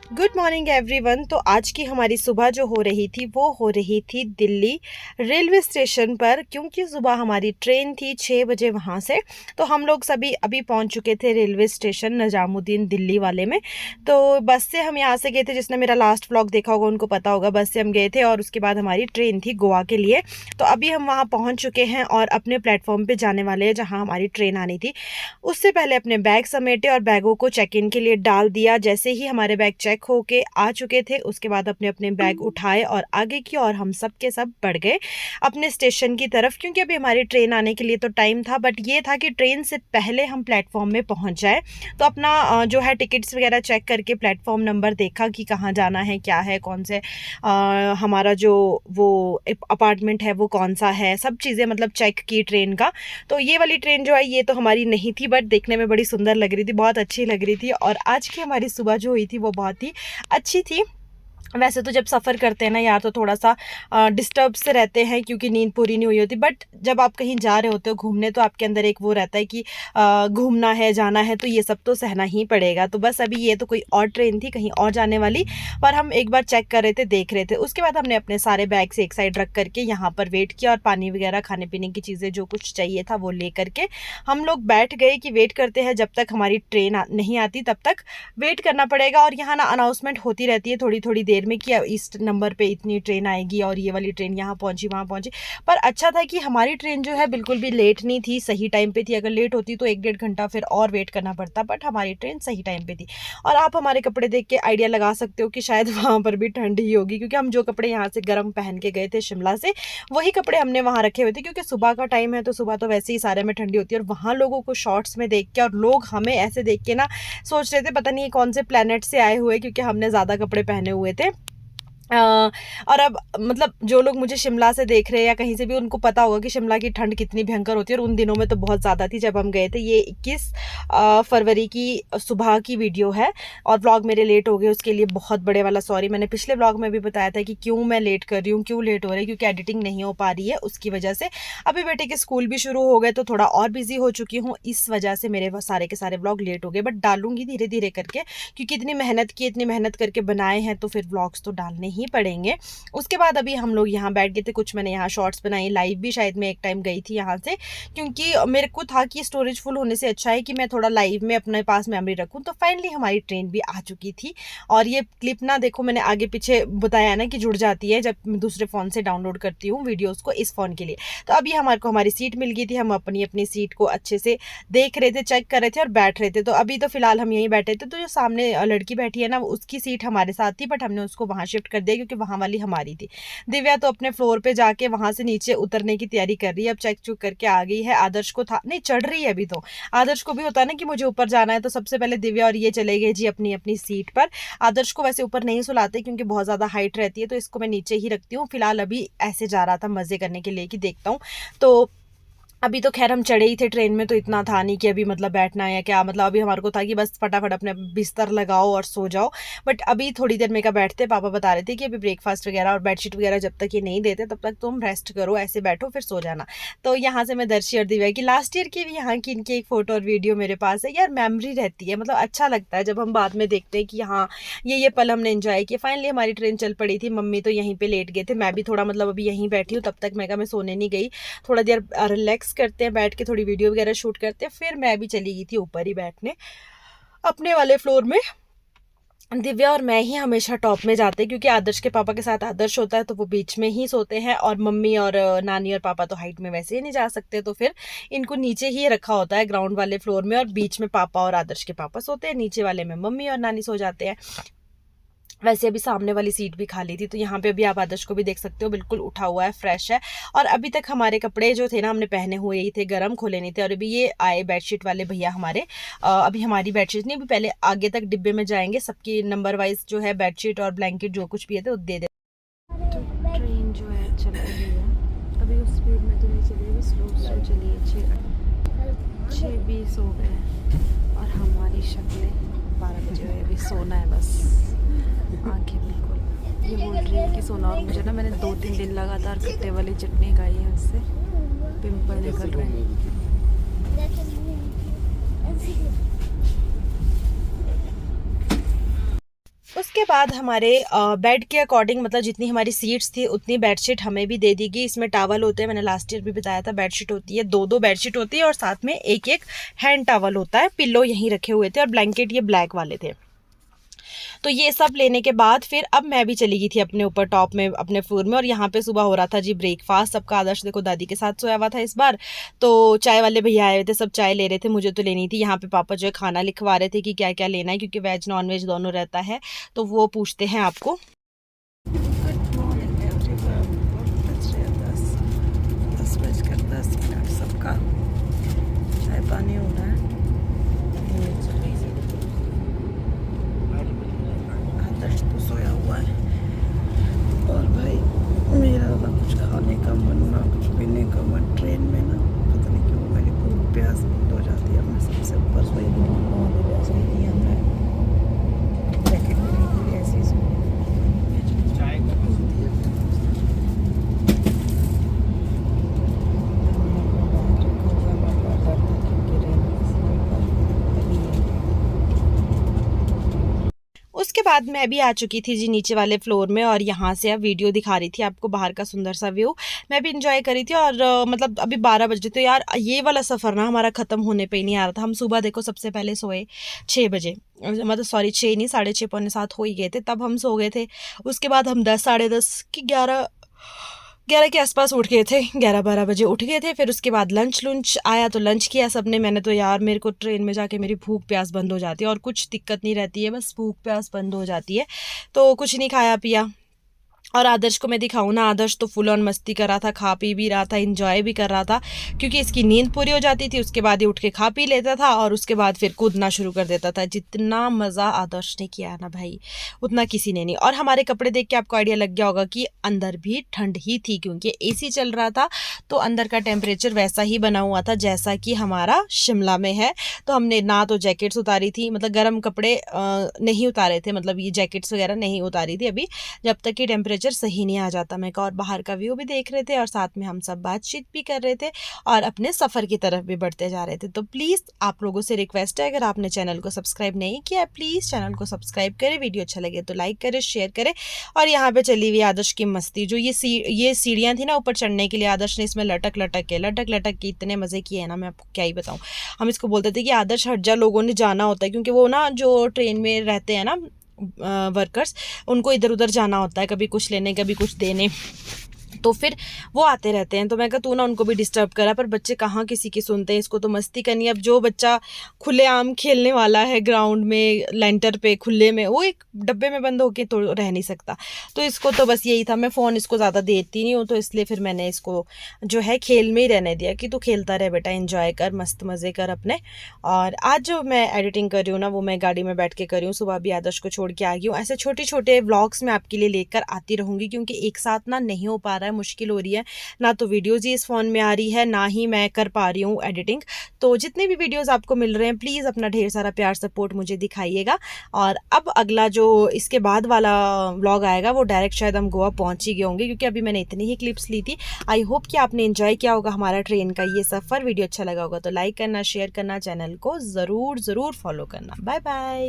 Good morning everyone. तो आज की हमारी सुबह जो हो रही थी वो हो रही थी दिल्ली रेलवे स्टेशन पर, क्योंकि सुबह हमारी ट्रेन थी 6 बजे वहाँ से। तो हम लोग सभी अभी पहुँच चुके थे रेलवे स्टेशन निजामुद्दीन दिल्ली वाले में। तो बस से हम यहाँ से गए थे, जिसने मेरा लास्ट व्लॉग देखा होगा उनको पता होगा। बस से हम गए थे और उसके बाद हमारी ट्रेन थी गोवा के लिए। तो अभी हम वहाँ पहुँच चुके हैं और अपने प्लेटफॉर्म पर जाने वाले हैं जहाँ हमारी ट्रेन आनी थी। उससे पहले अपने बैग समेटे और बैगों को चेक इन के लिए डाल दिया। जैसे ही हमारे बैग चेक होके आ चुके थे, उसके बाद अपने अपने बैग उठाए और आगे की और हम सब के सब बढ़ गए अपने स्टेशन की तरफ, क्योंकि अभी हमारी ट्रेन आने के लिए तो टाइम था, बट ये था कि ट्रेन से पहले हम प्लेटफॉर्म में पहुंच जाए। तो अपना जो है टिकट्स वगैरह चेक करके प्लेटफॉर्म नंबर देखा कि कहाँ जाना है, क्या है, कौन से हमारा जो वो अपार्टमेंट है वो कौन सा है, सब चीज़ें मतलब चेक की ट्रेन का। तो ये वाली ट्रेन जो है ये तो हमारी नहीं थी, बट देखने में बड़ी सुंदर लग रही थी, बहुत अच्छी लग रही थी। और आज की हमारी सुबह जो हुई थी वो बहुत ही अच्छी थी। वैसे तो जब सफ़र करते हैं ना यार, तो थोड़ा सा डिस्टर्ब से रहते हैं क्योंकि नींद पूरी नहीं हुई होती, बट जब आप कहीं जा रहे होते हो घूमने तो आपके अंदर एक वो रहता है कि घूमना है, जाना है, तो ये सब तो सहना ही पड़ेगा। तो बस अभी ये तो कोई और ट्रेन थी कहीं और जाने वाली, पर हम एक बार चेक कर रहे थे, देख रहे थे। उसके बाद हमने अपने सारे बैग से एक साइड रख करके यहाँ पर वेट किया और पानी वगैरह, खाने पीने की चीज़ें जो कुछ चाहिए था वो ले करके हम लोग बैठ गए कि वेट करते हैं जब तक हमारी ट्रेन नहीं आती, तब तक वेट करना पड़ेगा। और यहाँ ना अनाउंसमेंट होती रहती है थोड़ी थोड़ी देर में कि इस नंबर पे इतनी ट्रेन आएगी और ये वाली ट्रेन यहाँ पहुँची, वहाँ पहुँची। पर अच्छा था कि हमारी ट्रेन जो है बिल्कुल भी लेट नहीं थी, सही टाइम पे थी। अगर लेट होती तो 1-1.5 घंटा फिर और वेट करना पड़ता, बट हमारी ट्रेन सही टाइम पे थी। और आप हमारे कपड़े देख के आइडिया लगा सकते हो कि शायद वहाँ पर भी ठंड ही होगी, क्योंकि हम जो कपड़े यहाँ से गर्म पहन के गए थे शिमला से, वही कपड़े हमने वहाँ रखे हुए थे, क्योंकि सुबह का टाइम है तो सुबह तो वैसे ही सारे में ठंडी होती है। और वहाँ लोगों को शॉर्ट्स में देख के और लोग हमें ऐसे देख के ना सोच रहे थे पता नहीं कौन से प्लेनेट से आए हुए, क्योंकि हमने ज़्यादा कपड़े पहने हुए थे। और अब मतलब जो लोग मुझे शिमला से देख रहे हैं या कहीं से भी, उनको पता होगा कि शिमला की ठंड कितनी भयंकर होती है। और उन दिनों में तो बहुत ज़्यादा थी जब हम गए थे। ये 21 फरवरी की सुबह की वीडियो है और व्लॉग मेरे लेट हो गए, उसके लिए बहुत बड़े वाला सॉरी। मैंने पिछले व्लॉग में भी बताया था कि क्यों मैं लेट कर रही हूँ, क्यों लेट हो रही है, क्योंकि एडिटिंग नहीं हो पा रही है उसकी वजह से। अभी बेटे के स्कूल भी शुरू हो गए तो थोड़ा और बिजी हो चुकी हूँ, इस वजह से मेरे सारे के सारे व्लॉग लेट हो गए। बट डालूंगी धीरे धीरे करके, क्योंकि इतनी मेहनत की, इतनी मेहनत करके बनाए हैं तो फिर व्लॉग्स तो डालने ही पड़ेंगे। उसके बाद अभी हम लोग यहाँ बैठ गए थे, कुछ मैंने यहाँ शॉर्ट्स बनाई, लाइव भी शायद मैं एक टाइम गई थी यहाँ से, क्योंकि मेरे को था कि स्टोरेज फुल होने से अच्छा है कि मैं थोड़ा लाइव में अपने पास मेमोरी रखूँ। तो फाइनली हमारी ट्रेन भी आ चुकी थी। और ये क्लिप ना देखो, मैंने आगे पीछे बताया ना कि जुड़ जाती है जब दूसरे फ़ोन से डाउनलोड करती हूँ वीडियोज़ को इस फ़ोन के लिए। तो अभी हमारे को हमारी सीट मिल गई थी, हम अपनी अपनी सीट को अच्छे से देख रहे थे, चेक कर रहे थे और बैठ रहे थे। तो अभी तो फिलहाल हम यहीं बैठे थे। तो जो सामने लड़की बैठी है ना, उसकी सीट हमारे साथ थी, बट हमने उसको वहाँ शिफ्ट कर दिया क्योंकि वहाँ वाली हमारी थी। दिव्या तो अपने फ्लोर पे जाके वहां से नीचे उतरने की तैयारी कर रही है, अब चेक चुक करके आ गई है। आदर्श को था नहीं, चढ़ रही है अभी तो। आदर्श को भी होता है ना कि मुझे ऊपर जाना है, तो सबसे पहले दिव्या और ये चले गए जी अपनी अपनी सीट पर। आदर्श को वैसे ऊपर नहीं सुलाते क्योंकि बहुत ज्यादा हाइट रहती है, तो इसको मैं नीचे ही रखती हूँ। फिलहाल अभी ऐसे जा रहा था मजे करने के लिए कि देखता हूँ। तो अभी तो खैर हम चढ़े ही थे ट्रेन में, तो इतना था नहीं कि अभी मतलब बैठना है या क्या, मतलब अभी हमारे को था कि बस फटाफट अपने बिस्तर लगाओ और सो जाओ। बट अभी थोड़ी देर में का बैठते, पापा बता रहे थे कि अभी ब्रेकफास्ट वगैरह और बेडशीट वगैरह जब तक ये नहीं देते तब तक तुम रेस्ट करो, ऐसे बैठो फिर सो जाना। तो यहाँ से मैं दर्शी और दिव्या की लास्ट ईयर की भी यहाँ की इनकी एक फ़ोटो और वीडियो मेरे पास है। यार मेमोरी रहती है, मतलब अच्छा लगता है जब हम बाद में देखते हैं कि हाँ ये पल हमने एंजॉय किया। फाइनली हमारी ट्रेन चल पड़ी थी, मम्मी तो यहीं पर लेट गए थे, मैं भी थोड़ा मतलब अभी यहीं बैठी हूँ। तब तक मैं सोने नहीं गई, थोड़ा देर रिलैक्स करते हैं, बैठ के थोड़ी वीडियो वगैरह शूट करते हैं। फिर मैं भी चली गई थी ऊपर ही बैठने अपने वाले फ्लोर में। दिव्या और मैं ही हमेशा टॉप में जाते हैं, क्योंकि आदर्श के पापा के साथ आदर्श होता है तो वो बीच में ही सोते हैं, और मम्मी और नानी और पापा तो हाइट में वैसे ही नहीं जा सकते, तो फिर इनको नीचे ही रखा होता है ग्राउंड वाले फ्लोर में। और बीच में पापा और आदर्श के पापा सोते हैं, नीचे वाले में मम्मी और नानी सो जाते हैं। वैसे अभी सामने वाली सीट भी खाली थी, तो यहाँ पे अभी आप आदर्श को भी देख सकते हो, बिल्कुल उठा हुआ है, फ्रेश है। और अभी तक हमारे कपड़े जो थे ना हमने पहने हुए ही थे, गरम खोले नहीं थे। और अभी ये आए बेडशीट वाले भैया हमारे, अभी हमारी बेडशीट नहीं, अभी पहले आगे तक डिब्बे में जाएंगे, सबकी नंबर वाइज जो है बेडशीट और ब्लैंकेट जो कुछ भी है तो दे दे। तो ट्रेन जो है चल रही है, अभी उस स्पीड में तो नहीं चलेगी, स्लो स्लो चलिए। 6:20 हो गए और हमारी शक्लें 12 बजे हुए, अभी सोना है बस, आंखें बिल्कुल ये बोल रही है कि सोना। और मुझे ना मैंने 2-3 दिन लगातार खट्टे वाली चटनी खाई है, उससे पिंपल निकल रहे हैं। उसके बाद हमारे बेड के अकॉर्डिंग मतलब जितनी हमारी सीट्स थी उतनी बेडशीट हमें भी दे दी गई। इसमें टॉवल होते हैं, मैंने लास्ट ईयर भी बताया था, बेडशीट होती है, दो बेडशीट होती है और साथ में एक हैंड टॉवल होता है। पिल्लो यहीं रखे हुए थे और ब्लैंकेट ये ब्लैक वाले थे। तो ये सब लेने के बाद फिर अब मैं भी चली गई थी अपने ऊपर टॉप में, अपने फ्लोर में। और यहाँ पे सुबह हो रहा था जी ब्रेकफास्ट सबका। आदर्श देखो दादी के साथ सोया हुआ था इस बार, तो चाय वाले भैया आए हुए थे, सब चाय ले रहे थे, मुझे तो लेनी थी। यहाँ पे पापा जो है खाना लिखवा रहे थे कि क्या क्या लेना है, क्योंकि वेज नॉन वेज दोनों रहता है, तो वो पूछते हैं आपको। सबका चाय पानी हो रहा है। आदर्श तो सोया हुआ है और भाई मेरा ना कुछ खाने का मन ना कुछ पीने का मन। ट्रेन में ना पता नहीं क्यों मेरी भूख प्यास बंद हो जाती है। मैं सबसे ऊपर सोई उसके बाद मैं भी आ चुकी थी जी नीचे वाले फ्लोर में, और यहाँ से अब वीडियो दिखा रही थी आपको बाहर का सुंदर सा व्यू। मैं भी इंजॉय करी थी। और मतलब अभी 12 बजे, तो यार ये वाला सफ़र ना हमारा ख़त्म होने पे ही नहीं आ रहा था। हम सुबह देखो सबसे पहले सोए 6 बजे, मतलब सॉरी 6 नहीं 6:30 पौने 7 हो ही गए थे तब हम सो गए थे। उसके बाद हम 10 साढ़े 10 की 11 के आसपास उठ गए थे, 11-12 बजे उठ गए थे। फिर उसके बाद लंच आया तो लंच किया सबने। मैंने तो यार मेरे को ट्रेन में जाके मेरी भूख प्यास बंद हो जाती है और कुछ दिक्कत नहीं रहती है, बस भूख प्यास बंद हो जाती है। तो कुछ नहीं खाया पिया। और आदर्श को मैं दिखाऊँ ना, आदर्श तो फुल ऑन मस्ती कर रहा था, खा पी भी रहा था, एंजॉय भी कर रहा था, क्योंकि इसकी नींद पूरी हो जाती थी। उसके बाद ही उठ के खा पी लेता था और उसके बाद फिर कूदना शुरू कर देता था। जितना मज़ा आदर्श ने किया ना भाई, उतना किसी ने नहीं। और हमारे कपड़े देख के आपको आइडिया लग गया होगा कि अंदर भी ठंड ही थी, क्योंकि AC चल रहा था, तो अंदर का टेम्परेचर वैसा ही बना हुआ था जैसा कि हमारा शिमला में है। तो हमने ना तो जैकेट्स उतारी थी, मतलब गर्म कपड़े नहीं उतारे थे, मतलब ये जैकेट्स वगैरह नहीं उतारी थी अभी, जब तक कि टेम्परेचर सही नहीं आ जाता। मैं और बाहर का व्यू भी देख रहे थे और साथ में हम सब बातचीत भी कर रहे थे और अपने सफ़र की तरफ भी बढ़ते जा रहे थे। तो प्लीज़ आप लोगों से रिक्वेस्ट है, अगर आपने चैनल को सब्सक्राइब नहीं किया है प्लीज़ चैनल को सब्सक्राइब करें, वीडियो अच्छा लगे तो लाइक करें, शेयर करें। और यहाँ पे चली हुई आदर्श की मस्ती, जो ये सीढ़ियाँ थी ना ऊपर चढ़ने के लिए, आदर्श ने इसमें लटक लटक के इतने मज़े किए ना, मैं आपको क्या ही बताऊँ। हम इसको बोलते थे कि आदर्श हट जा, लोगों ने जाना होता है, क्योंकि वो ना जो ट्रेन में रहते हैं ना वर्कर्स, उनको इधर उधर जाना होता है, कभी कुछ लेने कभी कुछ देने, तो फिर वो आते रहते हैं। तो मैं कहा तू ना उनको भी डिस्टर्ब करा, पर बच्चे कहाँ किसी की सुनते हैं, इसको तो मस्ती करनी है। अब जो बच्चा खुलेआम खेलने वाला है ग्राउंड में, लेंटर पे खुले में, वो एक डब्बे में बंद होके तो रह नहीं सकता। तो इसको तो बस यही था। मैं फ़ोन इसको ज़्यादा देती नहीं हूँ, तो इसलिए फिर मैंने इसको जो है खेल में ही रहने दिया कि तू खेलता रहे बेटा, एंजॉय कर, मस्त मज़े कर अपने। और आज जो मैं एडिटिंग कर रही हूँ ना, वो मैं गाड़ी में बैठ के कर रही हूँ। सुबह भी आदर्श को छोड़ के आ गई हूँ। ऐसे छोटे छोटे व्लॉग्स मैं आपके लिए लेकर आती रहूँगी, क्योंकि एक साथ ना नहीं हो पा रहा है, मुश्किल हो रही है ना, तो वीडियोज़ ही इस फ़ोन में आ रही है, ना ही मैं कर पा रही हूँ एडिटिंग। तो जितने भी वीडियोज़ आपको मिल रहे हैं प्लीज़ अपना ढेर सारा प्यार सपोर्ट मुझे दिखाइएगा। और अब अगला जो इसके बाद वाला व्लॉग आएगा वो डायरेक्ट शायद हम गोवा पहुँच ही गए होंगे, क्योंकि अभी मैंने इतनी ही क्लिप्स ली थी। आई होप कि आपने इन्जॉय किया होगा हमारा ट्रेन का ये सफ़र। वीडियो अच्छा लगा होगा तो लाइक करना, शेयर करना, चैनल को ज़रूर फॉलो करना। Bye bye.